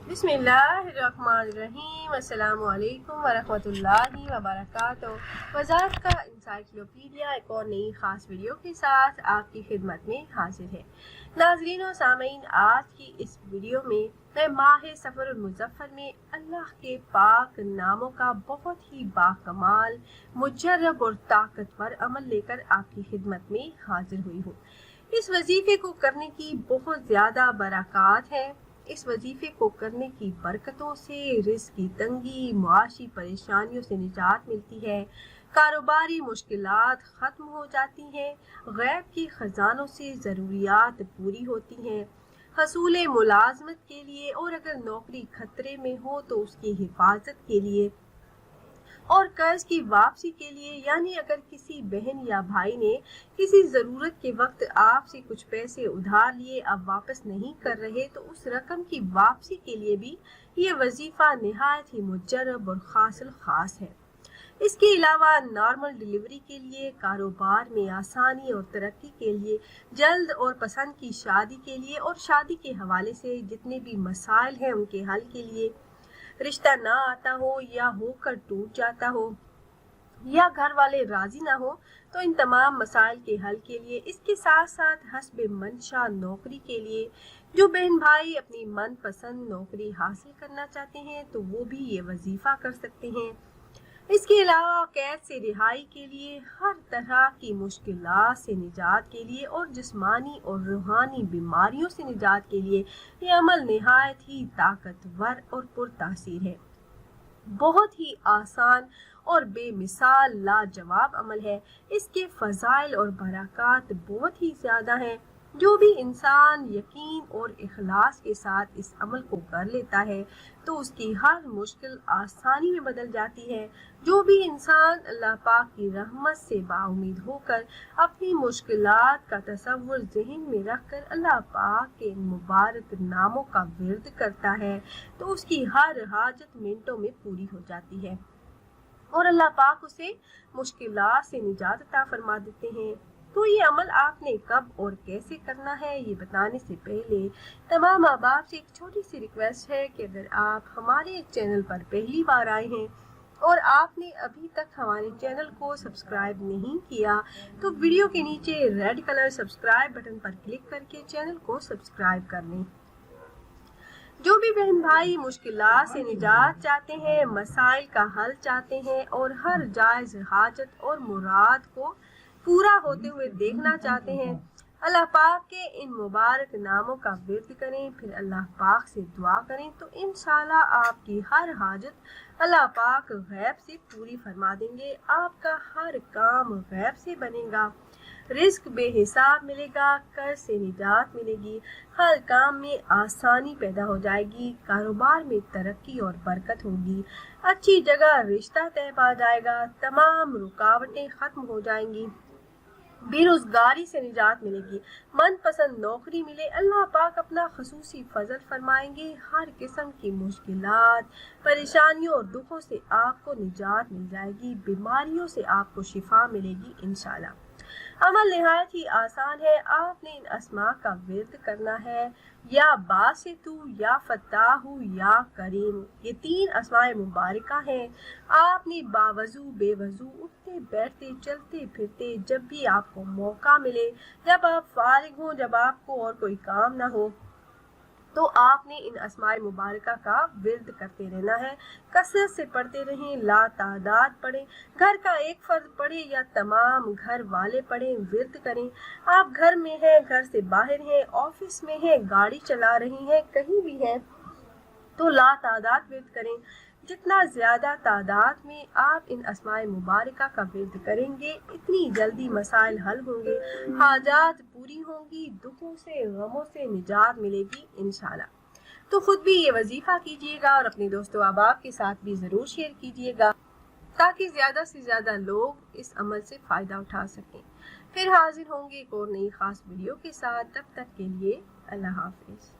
बिस्मिल्लाहिर्रहमानिर्रहीम। अस्सलामु अलैकुम वरहमतुल्लाहि वबरकातुहू। वज़ारत का इंसाइक्लोपीडिया एक और नई ख़ास वीडियो के साथ आपकी खिदमत में हाजिर है। नाज़रीन और सामीन, आज की इस वीडियो में मैं माह सफ़रुल मुज़फ़्फ़र में अल्लाह के पाक नामों का बहुत ही बाकमाल, मुजर्रब और ताकतवर अमल लेकर आपकी खिदमत में हाजिर हुई हूँ। इस वजीफे को करने की बहुत ज़्यादा बरक़ात है। इस वजीफे को करने की बरकतों से रिज़्क़ की तंगी, मुआशी परेशानियों से निजात मिलती है, कारोबारी मुश्किलात ख़त्म हो जाती हैं, गैब के ख़जानों से ज़रूरियात पूरी होती हैं, हसूल मुलाजमत के लिए और अगर नौकरी खतरे में हो तो उसकी हिफाजत के लिए और कर्ज की वापसी के लिए, यानी अगर किसी बहन या भाई ने किसी ज़रूरत के वक्त आपसे कुछ पैसे उधार लिए अब वापस नहीं कर रहे तो उस रकम की वापसी के लिए भी ये वजीफ़ा निहायत ही मुजर्रब और खासिल खास है। इसके अलावा नॉर्मल डिलीवरी के लिए, कारोबार में आसानी और तरक्की के लिए, जल्द और पसंद की शादी के लिए और शादी के हवाले से जितने भी मसाइल हैं उनके हल के लिए, रिश्ता ना आता हो या होकर टूट जाता हो या घर वाले राजी ना हो तो इन तमाम मसाइल के हल के लिए, इसके साथ साथ हस्ब मंशा नौकरी के लिए, जो बहन भाई अपनी मनपसंद नौकरी हासिल करना चाहते हैं तो वो भी ये वजीफा कर सकते हैं। इसके अलावा कैद से रिहाई के लिए, हर तरह की मुश्किलात से निजात के लिए और जिस्मानी और रूहानी बीमारियों से निजात के लिए ये अमल निहायत ही ताकतवर और पुरतासीर है। बहुत ही आसान और बेमिसाल लाजवाब अमल है। इसके फजाइल और बरक़ात बहुत ही ज़्यादा हैं। जो भी इंसान यकीन और इखलास के साथ इस अमल को कर लेता है तो उसकी हर मुश्किल आसानी में बदल जाती है। जो भी इंसान अल्लाह पाक की रहमत से बाउमीद होकर अपनी मुश्किलात का तसव्वुर ज़हन में रखकर अल्लाह पाक के मुबारक नामों का विर्द करता है तो उसकी हर हाजत मिनटों में पूरी हो जाती है और अल्लाह पाक उसे मुश्किलात से निजात अता फरमा देते हैं। तो ये अमल आपने कब और कैसे करना है ये बताने से पहले तमाम अहबाब से एक छोटी सी रिक्वेस्ट है कि अगर आप हमारे चैनल पर पहली बार आए हैं और आपने अभी तक हमारे चैनल को सब्सक्राइब नहीं किया तो वीडियो के नीचे रेड कलर सब्सक्राइब बटन पर क्लिक करके चैनल को सब्सक्राइब कर लें। जो भी बहन भाई मुश्किलात से निजात चाहते हैं, मसाइल का हल चाहते हैं और हर जायज़ हाजत और मुराद को पूरा होते हुए देखना चाहते हैं, अल्लाह पाक के इन मुबारक नामों का विर्द करें, फिर अल्लाह पाक से दुआ करें तो इंशाल्लाह आपकी हर हाजत अल्लाह पाक गैब से पूरी फरमा देंगे। आपका हर काम गैब से बनेगा, रिस्क बेहिसाब मिलेगा, कर्ज से निजात मिलेगी, हर काम में आसानी पैदा हो जाएगी, कारोबार में तरक्की और बरकत होगी, अच्छी जगह रिश्ता तय पा जाएगा, तमाम रुकावटें खत्म हो जाएंगी, बेरोजगारी से निजात मिलेगी, मनपसंद नौकरी मिले, अल्लाह पाक अपना खसूसी फजल फरमाएंगे, हर किस्म की मुश्किलात, परेशानियों और दुखों से आपको निजात मिल जाएगी, बीमारियों से आपको शिफा मिलेगी इंशाल्लाह। अमल निहायत ही आसान है। आपने इन अस्मा का विर्द करना है, या बासितु, या फत्ताहु, या करीम। ये तीन अस्माए मुबारका हैं। आपने बावजू बेवजू उठते बैठते चलते फिरते जब भी आपको मौका मिले, जब आप फारिग हो, जब आपको और कोई काम ना हो तो आपने इन अस्माए मुबारका का विर्द करते रहना है। कसरत से पढ़ते रहें, ला तादाद पढ़ें, घर का एक फर्द पढ़े या तमाम घर वाले पढ़ें, विर्द करें। आप घर में हैं, घर से बाहर हैं, ऑफिस में हैं, गाड़ी चला रही हैं, कहीं भी हैं तो ला तादाद विर्द करें। जितना ज़्यादा तादाद में आप इन अस्माए मुबारका का विर्द करेंगे इतनी जल्दी मसाइल हल होंगे, हाजात पूरी होंगी, दुखों से गमों से निजात मिलेगी इंशाल्लाह। तो खुद भी ये वजीफा कीजिएगा और अपने दोस्तों अहबाब के साथ भी ज़रूर शेयर कीजिएगा ताकि ज़्यादा से ज़्यादा लोग इस अमल से फ़ायदा उठा सकें। फिर हाजिर होंगे एक और नई ख़ास वीडियो के साथ, तब तक के लिए अल्लाह हाफिज़।